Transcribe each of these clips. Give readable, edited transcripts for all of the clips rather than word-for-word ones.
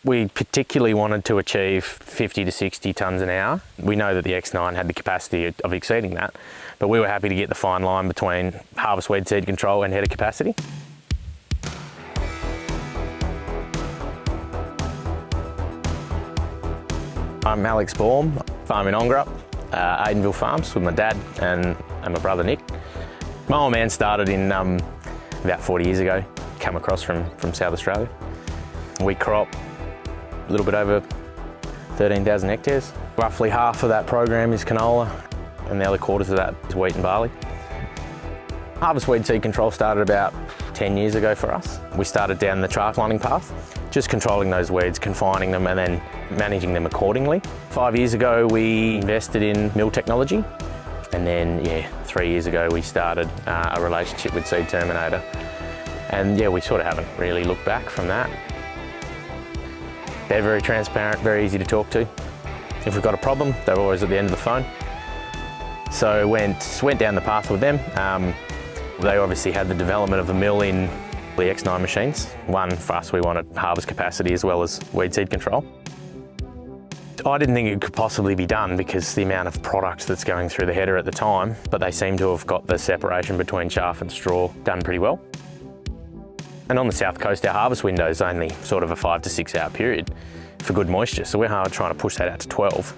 We particularly wanted to achieve 50 to 60 tonnes an hour. We know that the X9 had the capacity of exceeding that, but we were happy to get the fine line between harvest weed seed control and header capacity. I'm Alex Baum, farm in Ongerup, Aidinville Farms with my dad and my brother Nick. My old man started in about 40 years ago, come across from South Australia. We crop a little bit over 13,000 hectares. Roughly half of that program is canola and the other quarters of that is wheat and barley. Harvest weed seed control started about 10 years ago for us. We started down the track lining path, just controlling those weeds, confining them and then managing them accordingly. 5 years ago we invested in mill technology, and then 3 years ago we started a relationship with Seed Terminator, and we sort of haven't really looked back from that. They're very transparent, very easy to talk to. If we've got a problem, they're always at the end of the phone. So went down the path with them. They obviously had the development of the mill in the X9 machines. One, for us, we wanted harvest capacity as well as weed seed control. I didn't think it could possibly be done because the amount of product that's going through the header at the time, but they seem to have got the separation between chaff and straw done pretty well. And on the south coast, our harvest window is only sort of a 5 to 6 hour period for good moisture. So we're trying to push that out to 12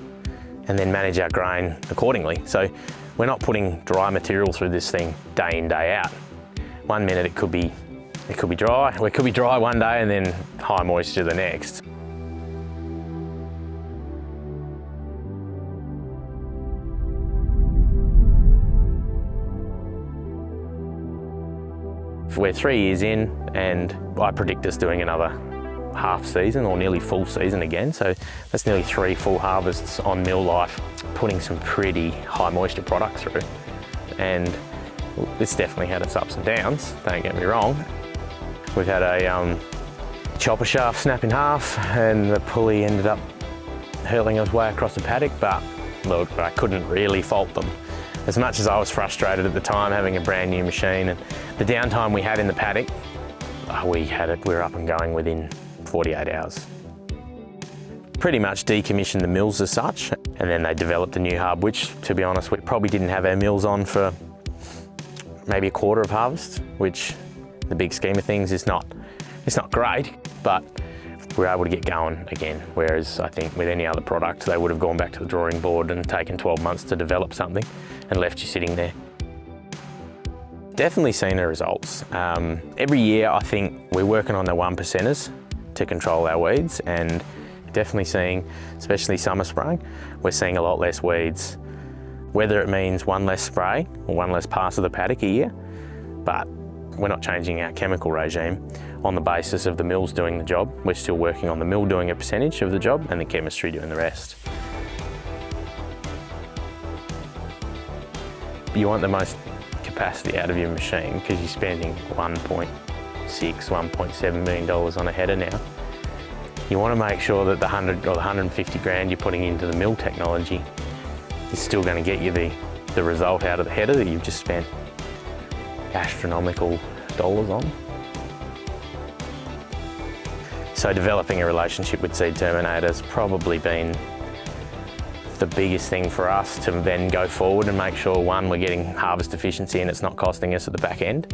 and then manage our grain accordingly. So we're not putting dry material through this thing day in, day out. 1 minute it could be dry. It could be dry one day and then high moisture the next. We're 3 years in and I predict us doing another half season or nearly full season again. So that's nearly 3 full harvests on mill life, putting some pretty high moisture product through. And it's definitely had its ups and downs, don't get me wrong. We've had a chopper shaft snap in half and the pulley ended up hurling us way across the paddock, but look, I couldn't really fault them. As much as I was frustrated at the time having a brand new machine, and the downtime we had in the paddock, we were up and going within 48 hours. Pretty much decommissioned the mills as such, and then they developed a new hub, which, to be honest, we probably didn't have our mills on for maybe a quarter of harvest, which the big scheme of things it's not great, but we're able to get going again. Whereas I think with any other product, they would have gone back to the drawing board and taken 12 months to develop something and left you sitting there. Definitely seen the results. Every year I think we're working on the 1%ers to control our weeds, and definitely seeing, especially summer spraying, we're seeing a lot less weeds. Whether it means one less spray or one less pass of the paddock a year, but we're not changing our chemical regime on the basis of the mills doing the job. We're still working on the mill doing a percentage of the job and the chemistry doing the rest. You want the most capacity out of your machine because you're spending $1.6, $1.7 million on a header now. You want to make sure that the 100 or the 150 grand you're putting into the mill technology is still going to get you the result out of the header that you've just spent astronomical dollars on. So developing a relationship with Seed Terminator has probably been the biggest thing for us to then go forward and make sure, one, we're getting harvest efficiency and it's not costing us at the back end.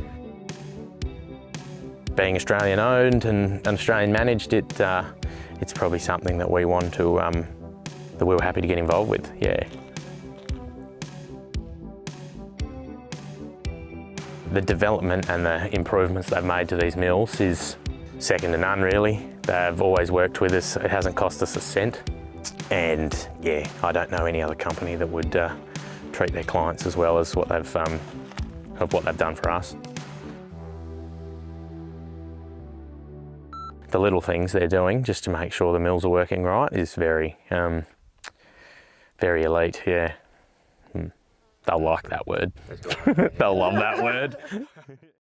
Being Australian owned and Australian managed, it's probably something that we want to, that we were happy to get involved with, yeah. The development and the improvements they've made to these mills is second to none, really. They've always worked with us. It hasn't cost us a cent. And I don't know any other company that would treat their clients as well as what they've done for us. The little things they're doing just to make sure the mills are working right is very, very elite, yeah. They'll like that word. They'll love that word.